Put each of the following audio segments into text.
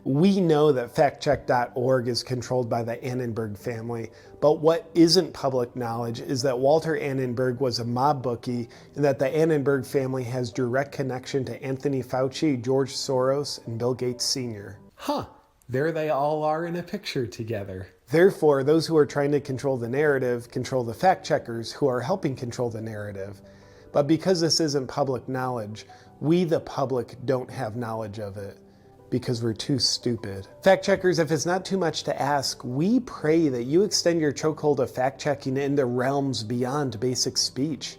We know that factcheck.org is controlled by the Annenberg family, but what isn't public knowledge is that Walter Annenberg was a mob bookie and that the Annenberg family has direct connection to Anthony Fauci, George Soros, and Bill Gates Sr. Huh, there they all are in a picture together. Therefore, those who are trying to control the narrative control the fact checkers who are helping control the narrative. But because this isn't public knowledge, we the public don't have knowledge of it. Because we're too stupid. Fact checkers, if it's not too much to ask, we pray that you extend your chokehold of fact checking into realms beyond basic speech.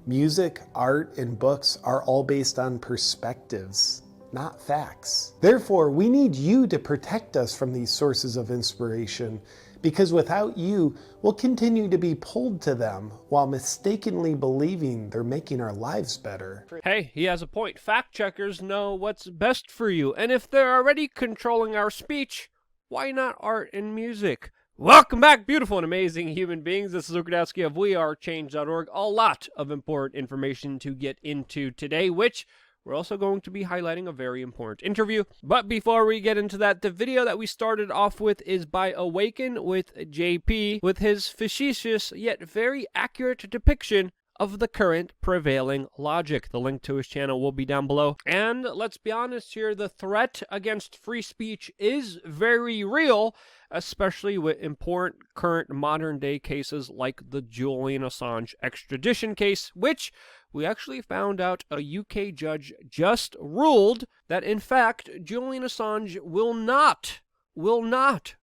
Music, art, and books are all based on perspectives, not facts. Therefore, we need you to protect us from these sources of inspiration, because without you, we'll continue to be pulled to them while mistakenly believing they're making our lives better. Hey, he has a point. Fact checkers know what's best for you, and if they're already controlling our speech, why not art and music? Welcome back, beautiful and amazing human beings. This is Luke Radowski of wearechange.org. A lot of important information to get into today, which we're also going to be highlighting a very important interview. But before we get into that, the video that we started off with is by Awaken with JP, with his facetious yet very accurate depiction of the current prevailing logic. The link to his channel will be down below. And let's be honest here, the threat against free speech is very real, especially with important current modern day cases like the Julian Assange extradition case, which we actually found out a UK judge just ruled that, in fact, Julian Assange will not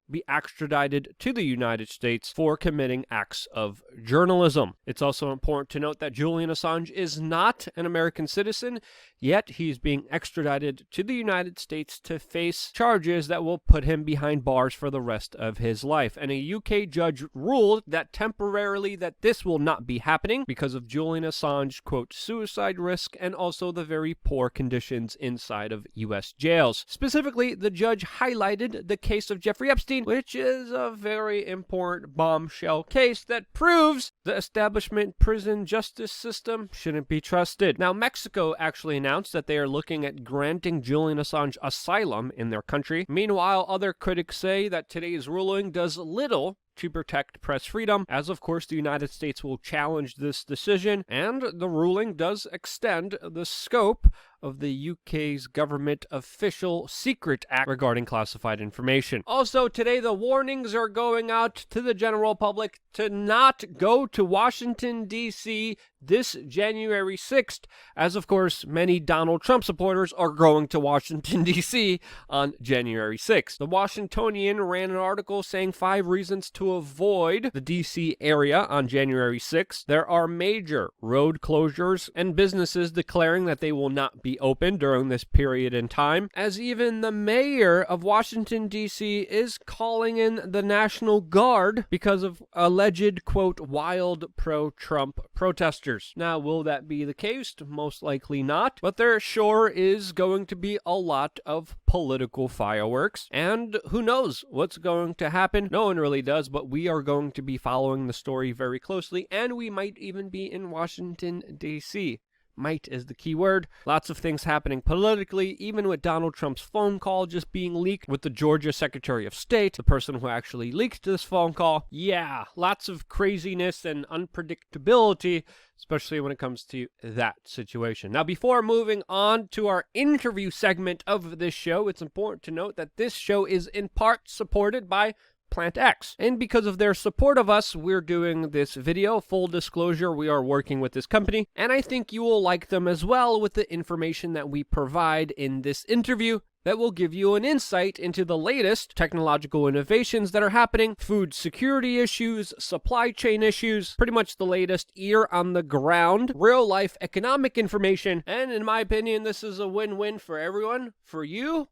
be extradited to the United States for committing acts of journalism. It's also important to note that Julian Assange is not an American citizen, yet he's being extradited to the United States to face charges that will put him behind bars for the rest of his life. And a UK judge ruled that temporarily that this will not be happening because of Julian Assange's, quote, suicide risk and also the very poor conditions inside of U.S. jails. Specifically, the judge highlighted the case of Jeffrey Epstein, which is a very important bombshell case that proves the establishment prison justice system shouldn't be trusted. Now, Mexico actually announced that they are looking at granting Julian Assange asylum in their country. Meanwhile, other critics say that today's ruling does little to protect press freedom, as of course the United States will challenge this decision, and the ruling does extend the scope of the UK's government official Secret Act regarding classified information. Also, today the warnings are going out to the general public to not go to Washington, D.C. this January 6th, as of course many Donald Trump supporters are going to Washington, D.C. on January 6th. The Washingtonian ran an article saying 5 reasons to avoid the D.C. area on January 6th. There are major road closures and businesses declaring that they will not be open during this period in time, as even the mayor of Washington, D.C. is calling in the National Guard because of alleged, quote, wild pro-Trump protesters. Now, will that be the case? Most likely not, but there sure is going to be a lot of political fireworks, and who knows what's going to happen? No one really does, but we are going to be following the story very closely, and we might even be in Washington, D.C. Might is the key word. Lots of things happening politically, even with Donald Trump's phone call just being leaked with the Georgia Secretary of State, the person who actually leaked this phone call. Yeah, lots of craziness and unpredictability, especially when it comes to that situation. Now, before moving on to our interview segment of this show, it's important to note that this show is in part supported by PlantX. And because of their support of us, we're doing this video. Full disclosure, we are working with this company, and I think you will like them as well with the information that we provide in this interview that will give you an insight into the latest technological innovations that are happening, food security issues, supply chain issues, pretty much the latest ear on the ground, real-life economic information, and in my opinion, this is a win-win for everyone, for you,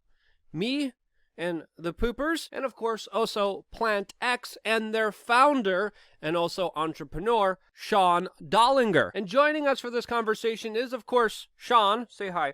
me, and the poopers, and of course also PlantX and their founder and also entrepreneur, Sean Dollinger. And joining us for this conversation is, of course, Sean. Say hi.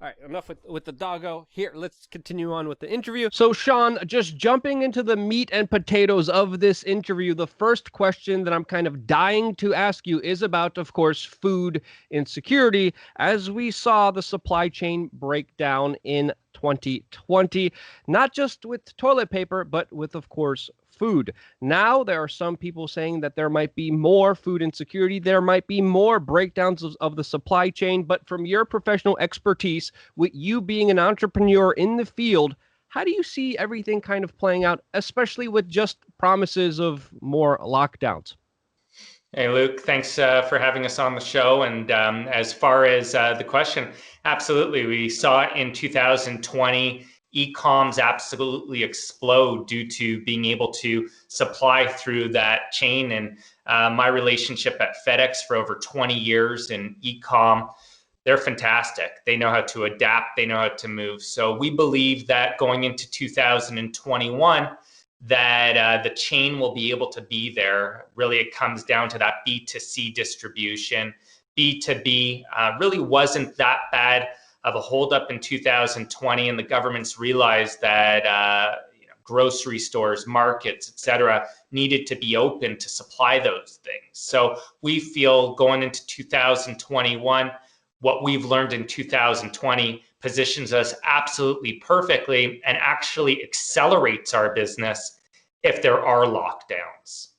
All right, enough with the doggo. Here, let's continue on with the interview. So, Sean, just jumping into the meat and potatoes of this interview, the first question that I'm kind of dying to ask you is about, of course, food insecurity, as we saw the supply chain break down in 2020, not just with toilet paper, but with, of course, food. Now, there are some people saying that there might be more food insecurity. There might be more breakdowns of the supply chain. But from your professional expertise, with you being an entrepreneur in the field, how do you see everything kind of playing out, especially with just promises of more lockdowns? Hey, Luke, thanks for having us on the show. And as far as the question, absolutely. We saw in 2020, e-coms absolutely explode due to being able to supply through that chain. And my relationship at FedEx for over 20 years in e-com, they're fantastic. They know how to adapt. They know how to move. So we believe that going into 2021, that the chain will be able to be there. Really, it comes down to that B2C distribution. B2B really wasn't that bad of a holdup in 2020, and the governments realized that grocery stores, markets, et cetera, needed to be open to supply those things. So we feel going into 2021, what we've learned in 2020 positions us absolutely perfectly and actually accelerates our business if there are lockdowns.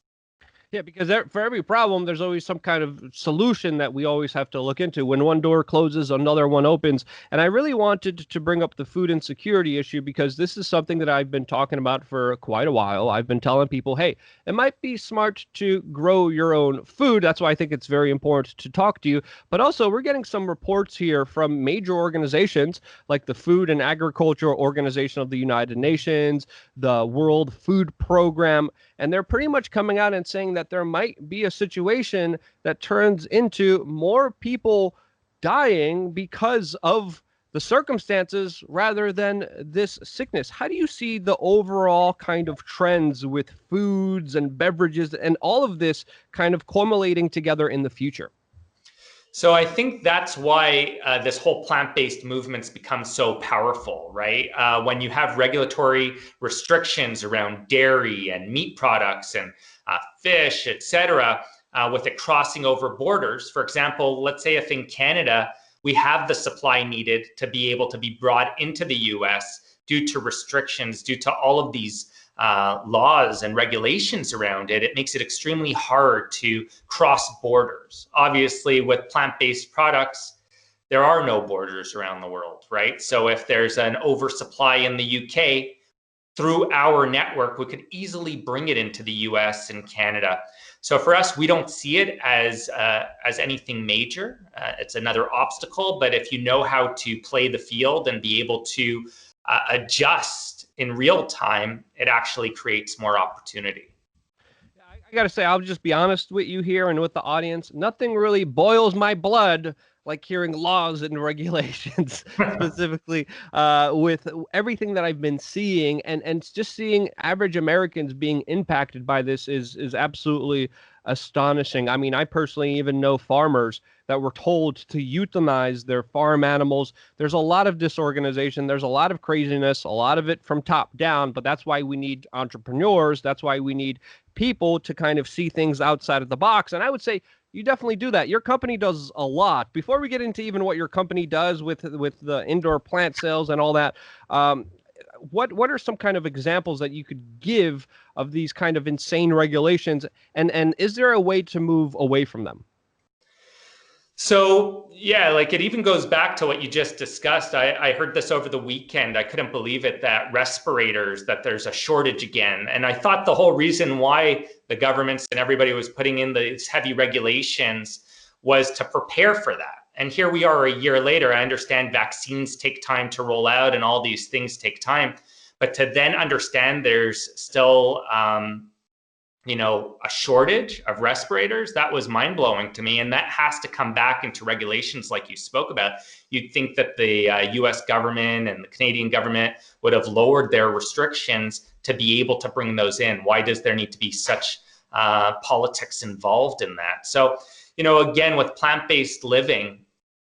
Yeah, because for every problem, there's always some kind of solution that we always have to look into. When one door closes, another one opens. And I really wanted to bring up the food insecurity issue because this is something that I've been talking about for quite a while. I've been telling people, hey, it might be smart to grow your own food. That's why I think it's very important to talk to you. But also, we're getting some reports here from major organizations like the Food and Agriculture Organization of the United Nations, the World Food Program, and they're pretty much coming out and saying that there might be a situation that turns into more people dying because of the circumstances rather than this sickness. How do you see the overall kind of trends with foods and beverages and all of this kind of culminating together in the future? So I think that's why this whole plant-based movement's become so powerful, right? When you have regulatory restrictions around dairy and meat products and fish, et cetera, with it crossing over borders. For example, let's say if in Canada, we have the supply needed to be able to be brought into the US due to restrictions, due to all of these laws and regulations around it, it makes it extremely hard to cross borders. Obviously, with plant-based products, there are no borders around the world, right? So if there's an oversupply in the UK, through our network, we could easily bring it into the US and Canada. So for us, we don't see it as anything major. It's another obstacle, but if you know how to play the field and be able to adjust in real time, it actually creates more opportunity. I got to say, I'll just be honest with you here and with the audience. Nothing really boils my blood like hearing laws and regulations, specifically with everything that I've been seeing and just seeing average Americans being impacted by this is absolutely astonishing. I mean, I personally even know farmers that were told to euthanize their farm animals. There's a lot of disorganization. There's a lot of craziness, a lot of it from top down, but that's why we need entrepreneurs. That's why we need people to kind of see things outside of the box. And I would say you definitely do that. Your company does a lot. Before we get into even what your company does with the indoor plant sales and all that, what are some kind of examples that you could give of these kind of insane regulations? And is there a way to move away from them? So yeah, like it even goes back to what you just discussed. I heard this over the weekend. I couldn't believe it, that respirators, that there's a shortage again. And I thought the whole reason why the governments and everybody was putting in these heavy regulations was to prepare for that. And here we are a year later. I understand vaccines take time to roll out and all these things take time. But to then understand there's still a shortage of respirators, that was mind-blowing to me. And that has to come back into regulations like you spoke about. You'd think that the US government and the Canadian government would have lowered their restrictions to be able to bring those in. Why does there need to be such politics involved in that? So, again, with plant-based living,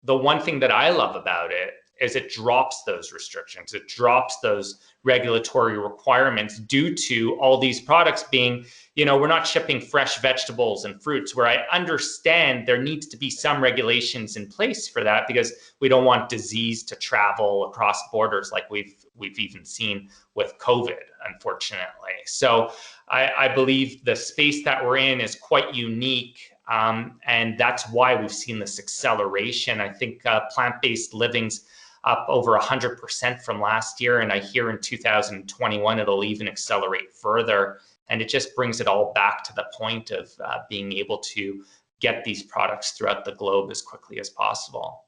the one thing that I love about it is it drops those restrictions. It drops those regulatory requirements due to all these products being, we're not shipping fresh vegetables and fruits, where I understand there needs to be some regulations in place for that, because we don't want disease to travel across borders like we've even seen with COVID, unfortunately. So I believe the space that we're in is quite unique. And that's why we've seen this acceleration. I think plant-based living's up over 100% from last year. And I hear in 2021, it'll even accelerate further. And it just brings it all back to the point of being able to get these products throughout the globe as quickly as possible.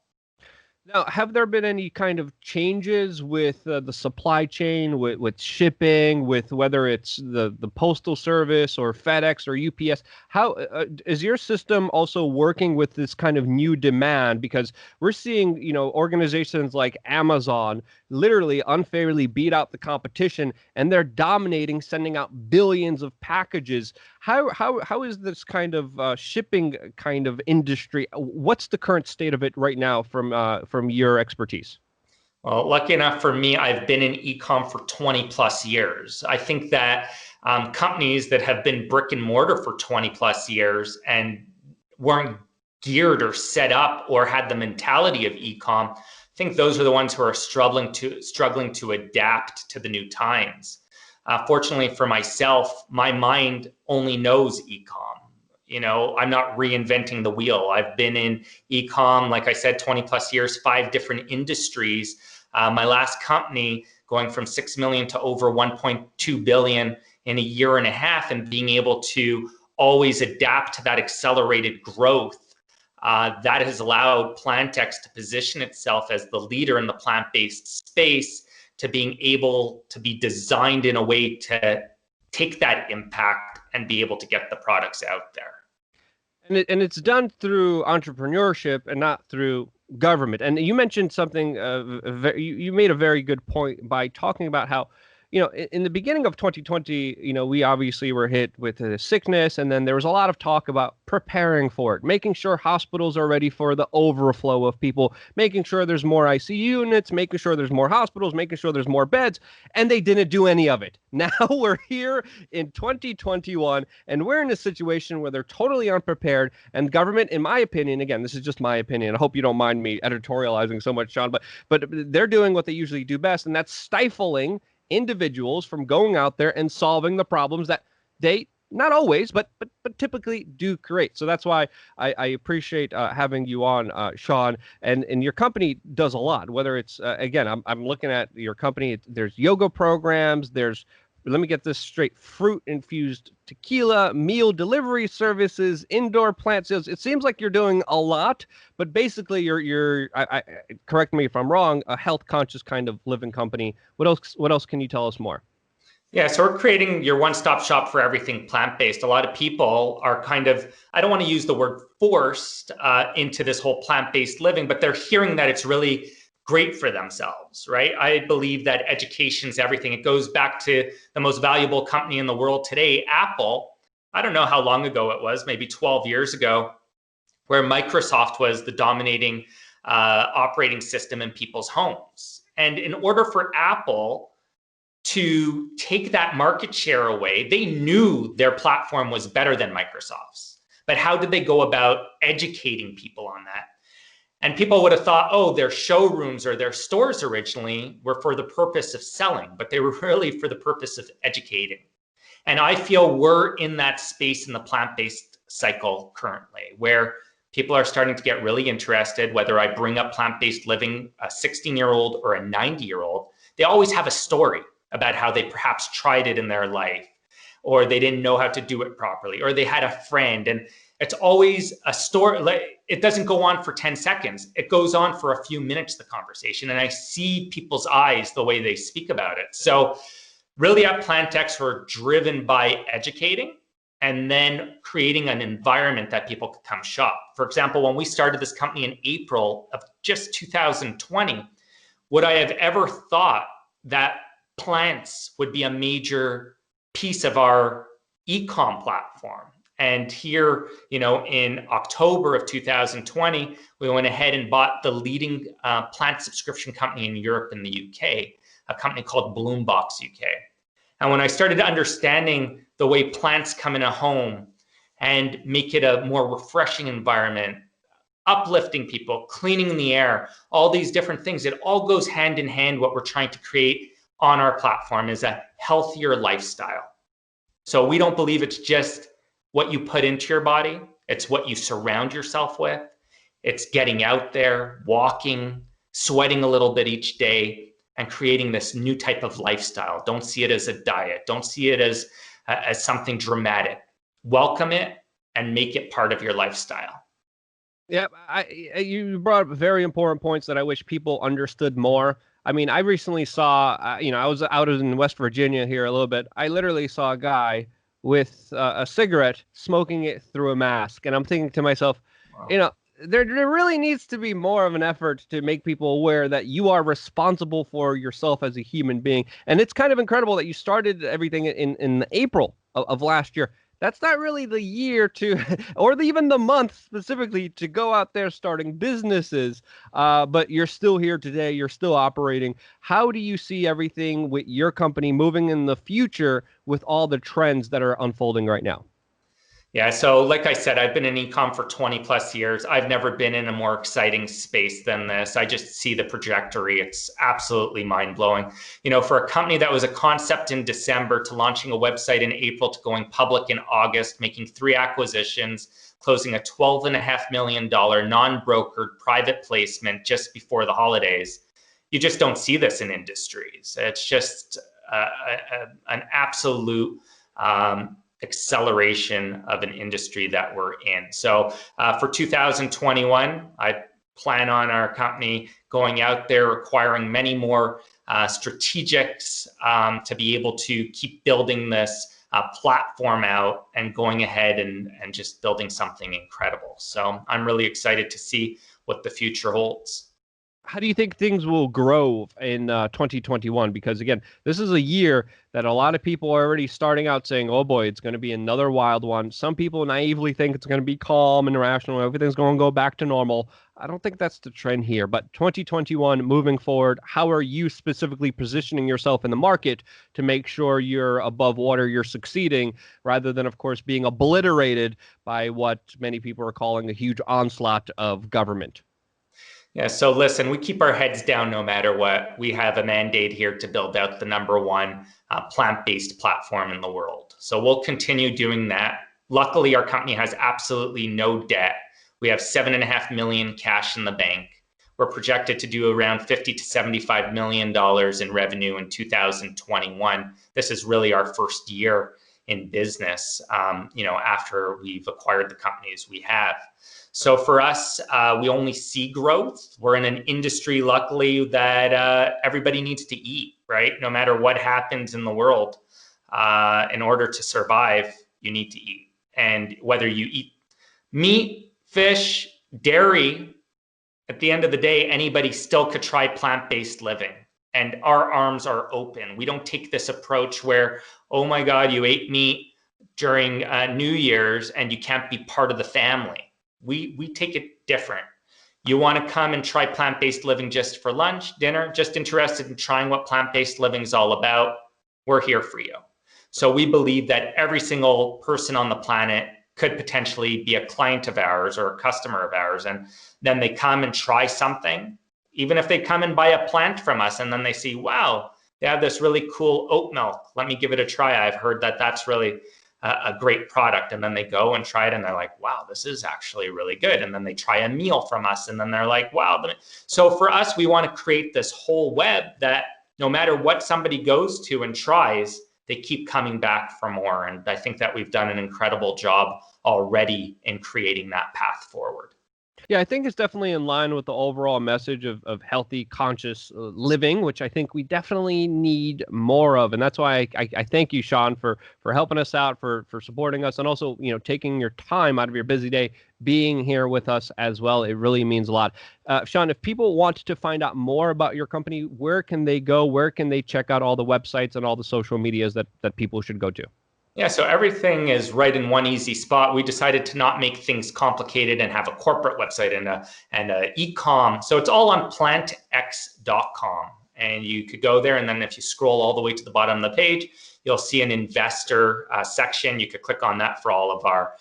Now, have there been any kind of changes with the supply chain, with shipping, with whether it's the postal service or FedEx or UPS? How is your system also working with this kind of new demand? Because we're seeing, organizations like Amazon literally unfairly beat out the competition, and they're dominating, sending out billions of packages. How is this kind of shipping kind of industry? What's the current state of it right now from your expertise? Well, lucky enough for me, I've been in e-com for 20 plus years. I think that companies that have been brick and mortar for 20 plus years and weren't geared or set up or had the mentality of e-com, I think those are the ones who are struggling to adapt to the new times. Fortunately for myself, my mind only knows e-com. I'm not reinventing the wheel. I've been in e-com, like I said, 20 plus years, 5 different industries. My last company going from 6 million to over 1.2 billion in a year and a half, and being able to always adapt to that accelerated growth. That has allowed PlantX to position itself as the leader in the plant-based space, to being able to be designed in a way to take that impact and be able to get the products out there. And it's done through entrepreneurship and not through government. And you mentioned something, you made a very good point by talking about how, in the beginning of 2020, we obviously were hit with a sickness, and then there was a lot of talk about preparing for it, making sure hospitals are ready for the overflow of people, making sure there's more ICU units, making sure there's more hospitals, making sure there's more beds, and they didn't do any of it. Now we're here in 2021, and we're in a situation where they're totally unprepared, and government, in my opinion, again, this is just my opinion, I hope you don't mind me editorializing so much, Sean, but they're doing what they usually do best, and that's stifling individuals from going out there and solving the problems that they not always, but typically do create. So that's why I appreciate having you on, Sean. And your company does a lot. Whether it's again, I'm looking at your company. There's yoga programs. There's, let me get this straight, fruit infused tequila, meal delivery services, indoor plant sales. It seems like you're doing a lot, but basically you're correct me if I'm wrong, a health conscious kind of living company. What else can you tell us more? Yeah, so we're creating your one-stop shop for everything plant-based. A lot of people are kind of, I don't want to use the word forced into this whole plant-based living, but they're hearing that it's really great for themselves, right? I believe that education's everything. It goes back to the most valuable company in the world today, Apple. I don't know how long ago it was, maybe 12 years ago, where Microsoft was the dominating operating system in people's homes. And in order for Apple to take that market share away, they knew their platform was better than Microsoft's. But how did they go about educating people on that? And people would have thought, oh, their showrooms or their stores originally were for the purpose of selling, but they were really for the purpose of educating. And I feel we're in that space in the plant-based cycle currently, where people are starting to get really interested, whether I bring up plant-based living, a 16-year-old or a 90-year-old, they always have a story about how they perhaps tried it in their life, or they didn't know how to do it properly, or they had a friend. And it's always a story. It doesn't go on for 10 seconds. It goes on for a few minutes, the conversation. And I see people's eyes, the way they speak about it. So really at PlantX, we're driven by educating and then creating an environment that people could come shop. For example, when we started this company in April of just 2020, would I have ever thought that plants would be a major piece of our e-com platform? And here, in October of 2020, we went ahead and bought the leading plant subscription company in Europe and the UK, a company called Bloombox UK. And when I started understanding the way plants come in a home and make it a more refreshing environment, uplifting people, cleaning the air, all these different things, it all goes hand in hand. What we're trying to create on our platform is a healthier lifestyle. So we don't believe it's just what you put into your body, it's what you surround yourself with. It's getting out there, walking, sweating a little bit each day, and creating this new type of lifestyle. Don't see it as a diet. Don't see it as something dramatic. Welcome it and make it part of your lifestyle. Yeah, you brought up very important points that I wish people understood more. I mean, I recently saw, I was out in West Virginia here a little bit. I literally saw a guy with a cigarette smoking it through a mask. And I'm thinking to myself, wow. There really needs to be more of an effort to make people aware that you are responsible for yourself as a human being. And it's kind of incredible that you started everything in April of last year. That's not really the year to, or even the month specifically, to go out there starting businesses. But you're still here today. You're still operating. How do you see everything with your company moving in the future with all the trends that are unfolding right now? Yeah, so like I said, I've been in e-com for 20 plus years. I've never been in a more exciting space than this. I just see the trajectory. It's absolutely mind-blowing. For a company that was a concept in December to launching a website in April to going public in August, making 3 acquisitions, closing a $12.5 million non-brokered private placement just before the holidays, you just don't see this in industries. It's just an absolute acceleration of an industry that we're in. So for 2021, I plan on our company going out there, acquiring many more strategics to be able to keep building this platform out and going ahead and just building something incredible. So I'm really excited to see what the future holds. How do you think things will grow in 2021? Because again, this is a year that a lot of people are already starting out saying, oh boy, it's going to be another wild one. Some people naively think it's going to be calm and rational. Everything's going to go back to normal. I don't think that's the trend here. But 2021, moving forward, how are you specifically positioning yourself in the market to make sure you're above water, you're succeeding, rather than, of course, being obliterated by what many people are calling a huge onslaught of government? Yeah, so listen, we keep our heads down no matter what. We have a mandate here to build out the #1 plant-based platform in the world. So we'll continue doing that. Luckily, our company has absolutely no debt. We have $7.5 million cash in the bank. We're projected to do around $50 to $75 million in revenue in 2021. This is really our first year in business, after we've acquired the companies we have. So for us, we only see growth. We're in an industry, luckily, that everybody needs to eat, right? No matter what happens in the world, in order to survive, you need to eat. And whether you eat meat, fish, dairy, at the end of the day, anybody still could try plant-based living. And our arms are open. We don't take this approach where, oh my God, you ate meat during New Year's and you can't be part of the family. We take it different. You want to come and try plant-based living just for lunch, dinner, just interested in trying what plant-based living is all about, we're here for you. So we believe that every single person on the planet could potentially be a client of ours or a customer of ours. And then they come and try something, even if they come and buy a plant from us and then they see, wow, they have this really cool oat milk. Let me give it a try. I've heard that that's really a great product. And then they go and try it and they're like, wow, this is actually really good. And then they try a meal from us and then they're like, wow. So for us, we want to create this whole web that no matter what somebody goes to and tries, they keep coming back for more. And I think that we've done an incredible job already in creating that path forward. Yeah, I think it's definitely in line with the overall message of healthy, conscious living, which I think we definitely need more of. And that's why I thank you, Sean, for helping us out, for supporting us, and also, taking your time out of your busy day, being here with us as well. It really means a lot. Sean, if people want to find out more about your company, where can they go? Where can they check out all the websites and all the social medias that people should go to? Yeah, so everything is right in one easy spot. We decided to not make things complicated and have a corporate website and a e-com. So it's all on PlantX.com. And you could go there, and then if you scroll all the way to the bottom of the page, you'll see an investor section. You could click on that for all of our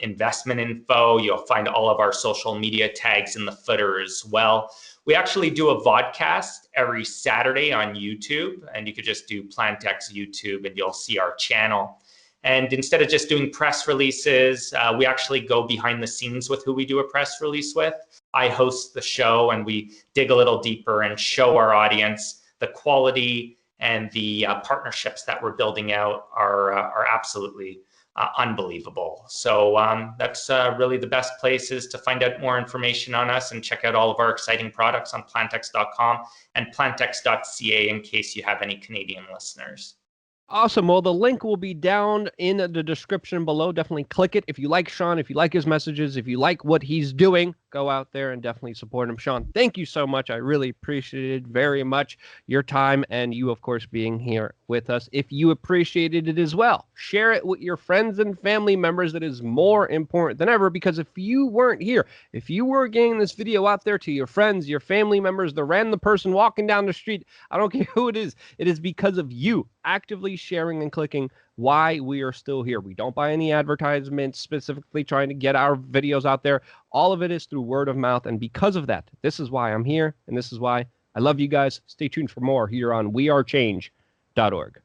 investment info. You'll find all of our social media tags in the footer as well. We actually do a vodcast every Saturday on YouTube, and you could just do PlantX YouTube and you'll see our channel. And instead of just doing press releases, we actually go behind the scenes with who we do a press release with. I host the show, and we dig a little deeper and show our audience the quality and the partnerships that we're building out are absolutely unbelievable. So that's really the best places to find out more information on us and check out all of our exciting products on plantx.com and plantx.ca in case you have any Canadian listeners. Awesome. Well, the link will be down in the description below. Definitely click it. If you like Sean, if you like his messages, if you like what he's doing, go out there and definitely support him. Sean, thank you so much. I really appreciated very much your time and you, of course, being here with us. If you appreciated it as well, share it with your friends and family members. That is more important than ever, because if you weren't here, if you were getting this video out there to your friends, your family members, the random person walking down the street, I don't care who it is because of you actively sharing and clicking why we are still here. We don't buy any advertisements specifically trying to get our videos out there. All of it is through word of mouth. And because of that, this is why I'm here. And this is why I love you guys. Stay tuned for more here on wearechange.org.